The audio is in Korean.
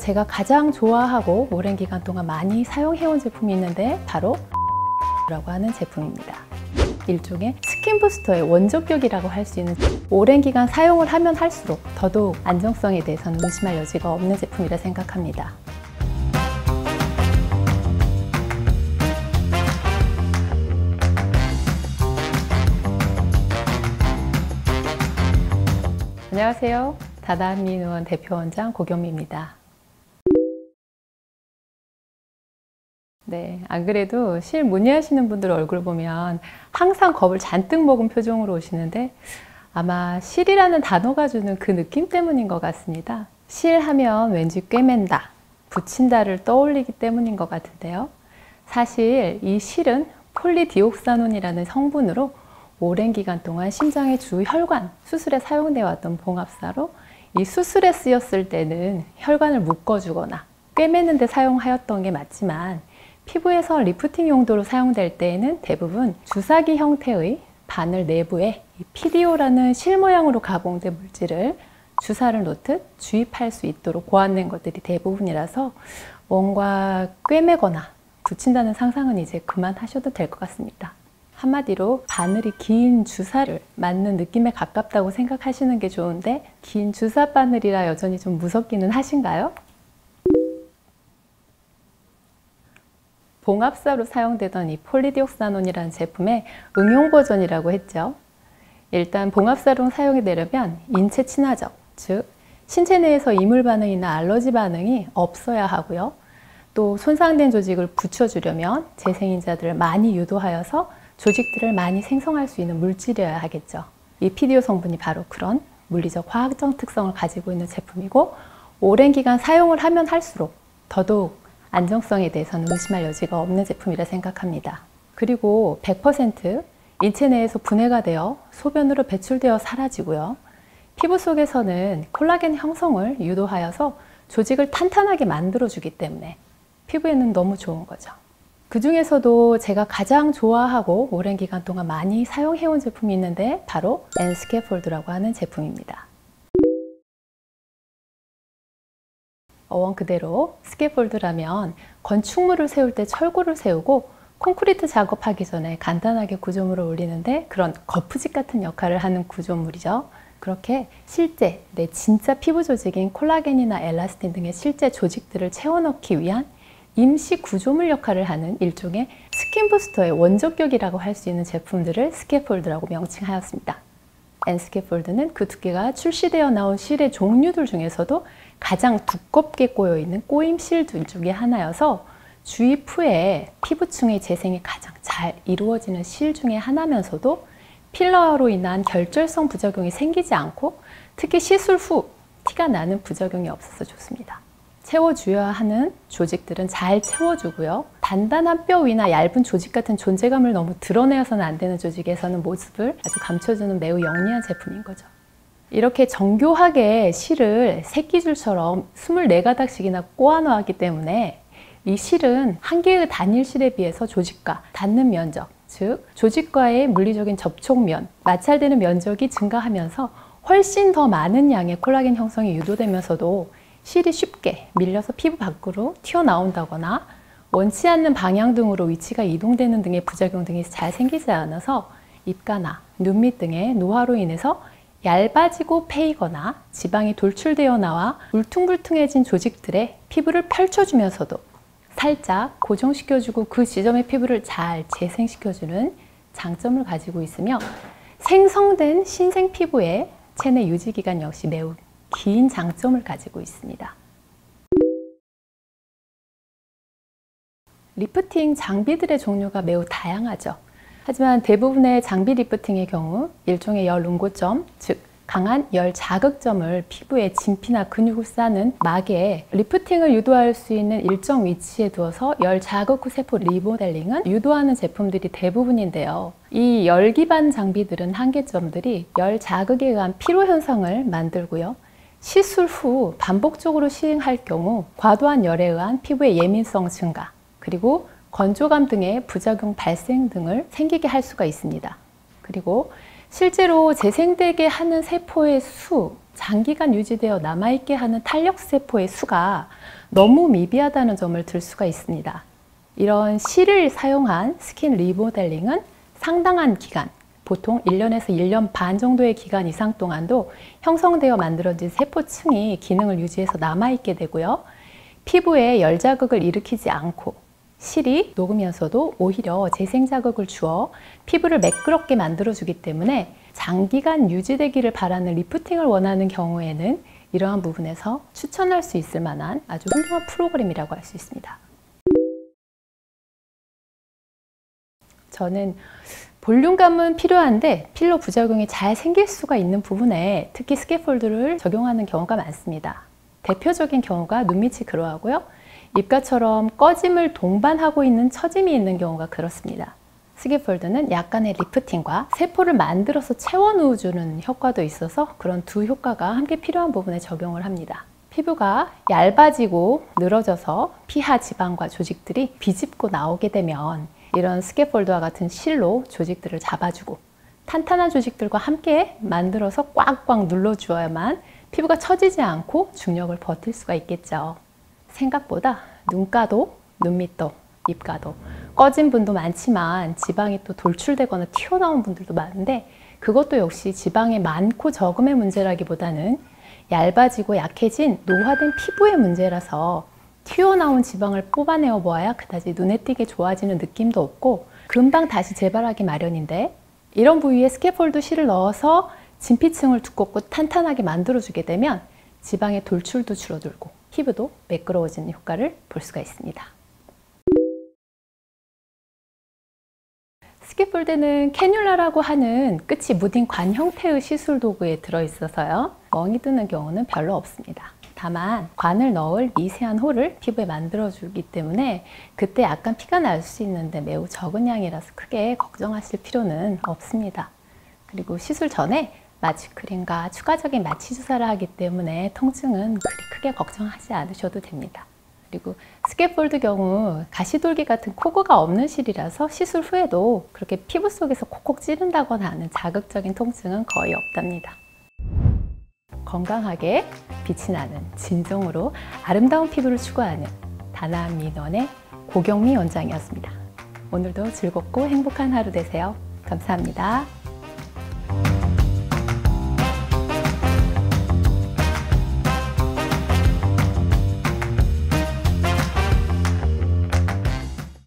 제가 가장 좋아하고 오랜 기간 동안 많이 사용해온 제품이 있는데 바로 라고 하는 제품입니다. 일종의 스킨 부스터의 원조격이라고 할 수 있는, 오랜 기간 사용을 하면 할수록 더더욱 안정성에 대해서는 의심할 여지가 없는 제품이라 생각합니다. 안녕하세요. 다다한민의원 대표원장 고경미입니다. 네, 안 그래도 실 문의하시는 분들 얼굴 보면 항상 겁을 잔뜩 먹은 표정으로 오시는데, 아마 실이라는 단어가 주는 그 느낌 때문인 것 같습니다. 실 하면 왠지 꿰맨다, 붙인다를 떠올리기 때문인 것 같은데요. 사실 이 실은 폴리디옥사논이라는 성분으로 오랜 기간 동안 심장의 주 혈관 수술에 사용되어 왔던 봉합사로, 이 수술에 쓰였을 때는 혈관을 묶어주거나 꿰매는 데 사용하였던 게 맞지만, 피부에서 리프팅 용도로 사용될 때에는 대부분 주사기 형태의 바늘 내부에 이 PDO라는 실 모양으로 가공된 물질을 주사를 놓듯 주입할 수 있도록 고안된 것들이 대부분이라서 뭔가 꿰매거나 붙인다는 상상은 이제 그만하셔도 될 것 같습니다. 한마디로 바늘이 긴 주사를 맞는 느낌에 가깝다고 생각하시는 게 좋은데, 긴 주사 바늘이라 여전히 좀 무섭기는 하신가요? 봉합사로 사용되던 이 폴리디옥사논이라는 제품의 응용 버전이라고 했죠. 일단 봉합사로 사용이 되려면 인체 친화적, 즉 신체 내에서 이물 반응이나 알러지 반응이 없어야 하고요. 또 손상된 조직을 붙여주려면 재생인자들을 많이 유도하여서 조직들을 많이 생성할 수 있는 물질이어야 하겠죠. 이 PDO 성분이 바로 그런 물리적 화학적 특성을 가지고 있는 제품이고, 오랜 기간 사용을 하면 할수록 더더욱 안정성에 대해서는 의심할 여지가 없는 제품이라 생각합니다. 그리고 100% 인체 내에서 분해가 되어 소변으로 배출되어 사라지고요. 피부 속에서는 콜라겐 형성을 유도하여서 조직을 탄탄하게 만들어주기 때문에 피부에는 너무 좋은 거죠. 그 중에서도 제가 가장 좋아하고 오랜 기간 동안 많이 사용해온 제품이 있는데 바로 N-스캐폴드라고 하는 제품입니다. 어원 그대로 스캐폴드라면 건축물을 세울 때 철골을 세우고 콘크리트 작업하기 전에 간단하게 구조물을 올리는데 그런 거푸집 같은 역할을 하는 구조물이죠. 그렇게 실제 내 진짜 피부 조직인 콜라겐이나 엘라스틴 등의 실제 조직들을 채워넣기 위한 임시 구조물 역할을 하는 일종의 스킨 부스터의 원조격이라고 할 수 있는 제품들을 스캐폴드라고 명칭하였습니다. N-스캐폴드는 그 두께가 출시되어 나온 실의 종류들 중에서도 가장 두껍게 꼬여있는 꼬임실 중에 하나여서 주입 후에 피부층의 재생이 가장 잘 이루어지는 실 중에 하나면서도 필러로 인한 결절성 부작용이 생기지 않고, 특히 시술 후 티가 나는 부작용이 없어서 좋습니다. 채워줘야 하는 조직들은 잘 채워주고요. 단단한 뼈 위나 얇은 조직 같은 존재감을 너무 드러내서는 안 되는 조직에서는 모습을 아주 감춰주는 매우 영리한 제품인 거죠. 이렇게 정교하게 실을 새끼줄처럼 24가닥씩이나 꼬아놓았기 때문에 이 실은 한 개의 단일 실에 비해서 조직과 닿는 면적, 즉 조직과의 물리적인 접촉면, 마찰되는 면적이 증가하면서 훨씬 더 많은 양의 콜라겐 형성이 유도되면서도 실이 쉽게 밀려서 피부 밖으로 튀어나온다거나 원치 않는 방향 등으로 위치가 이동되는 등의 부작용 등이 잘 생기지 않아서 입가나 눈밑 등의 노화로 인해서 얇아지고 패이거나 지방이 돌출되어 나와 울퉁불퉁해진 조직들의 피부를 펼쳐주면서도 살짝 고정시켜주고 그 지점의 피부를 잘 재생시켜주는 장점을 가지고 있으며, 생성된 신생 피부의 체내 유지기간 역시 매우 긴 장점을 가지고 있습니다. 리프팅 장비들의 종류가 매우 다양하죠. 하지만 대부분의 장비 리프팅의 경우 일종의 열 응고점, 즉 강한 열 자극점을 피부에 진피나 근육을 쌓는 막에 리프팅을 유도할 수 있는 일정 위치에 두어서 열 자극 후 세포 리모델링은 유도하는 제품들이 대부분인데요. 이 열 기반 장비들은 한계점들이 열 자극에 의한 피로 현상을 만들고요. 시술 후 반복적으로 시행할 경우 과도한 열에 의한 피부의 예민성 증가, 그리고 건조감 등의 부작용 발생 등을 생기게 할 수가 있습니다. 그리고 실제로 재생되게 하는 세포의 수, 장기간 유지되어 남아있게 하는 탄력세포의 수가 너무 미비하다는 점을 들 수가 있습니다. 이런 실을 사용한 스킨 리모델링은 상당한 기간, 보통 1년에서 1년 반 정도의 기간 이상 동안도 형성되어 만들어진 세포층이 기능을 유지해서 남아있게 되고요. 피부에 열 자극을 일으키지 않고 실이 녹으면서도 오히려 재생 자극을 주어 피부를 매끄럽게 만들어주기 때문에 장기간 유지되기를 바라는 리프팅을 원하는 경우에는 이러한 부분에서 추천할 수 있을 만한 아주 훌륭한 프로그램이라고 할 수 있습니다. 저는 볼륨감은 필요한데 필러 부작용이 잘 생길 수가 있는 부분에 특히 스캐폴드를 적용하는 경우가 많습니다. 대표적인 경우가 눈 밑이 그러하고요. 입가처럼 꺼짐을 동반하고 있는 처짐이 있는 경우가 그렇습니다. 스캐폴드는 약간의 리프팅과 세포를 만들어서 채워 넣어주는 효과도 있어서 그런 두 효과가 함께 필요한 부분에 적용을 합니다. 피부가 얇아지고 늘어져서 피하 지방과 조직들이 비집고 나오게 되면 이런 스캐폴드와 같은 실로 조직들을 잡아주고 탄탄한 조직들과 함께 만들어서 꽉꽉 눌러주어야만 피부가 처지지 않고 중력을 버틸 수가 있겠죠. 생각보다 눈가도, 눈밑도, 입가도 꺼진 분도 많지만 지방이 또 돌출되거나 튀어나온 분들도 많은데 그것도 역시 지방의 많고 적음의 문제라기보다는 얇아지고 약해진 노화된 피부의 문제라서 튀어나온 지방을 뽑아내어 보아야 그다지 눈에 띄게 좋아지는 느낌도 없고 금방 다시 재발하기 마련인데 이런 부위에 스캐폴드 실을 넣어서 진피층을 두껍고 탄탄하게 만들어주게 되면 지방의 돌출도 줄어들고 피부도 매끄러워지는 효과를 볼 수가 있습니다. 스캐폴드는 캐뉼라라고 하는 끝이 무딘 관 형태의 시술 도구에 들어있어서요. 멍이 드는 경우는 별로 없습니다. 다만 관을 넣을 미세한 홀을 피부에 만들어주기 때문에 그때 약간 피가 날 수 있는데 매우 적은 양이라서 크게 걱정하실 필요는 없습니다. 그리고 시술 전에 마취크림과 추가적인 마취 주사를 하기 때문에 통증은 그리 크게 걱정하지 않으셔도 됩니다. 그리고 스캐폴드 경우 가시돌기 같은 코고가 없는 실이라서 시술 후에도 그렇게 피부 속에서 콕콕 찌른다거나 하는 자극적인 통증은 거의 없답니다. 건강하게 빛이 나는 진정으로 아름다운 피부를 추구하는 다나한 민원의 고경미 원장이었습니다. 오늘도 즐겁고 행복한 하루 되세요. 감사합니다.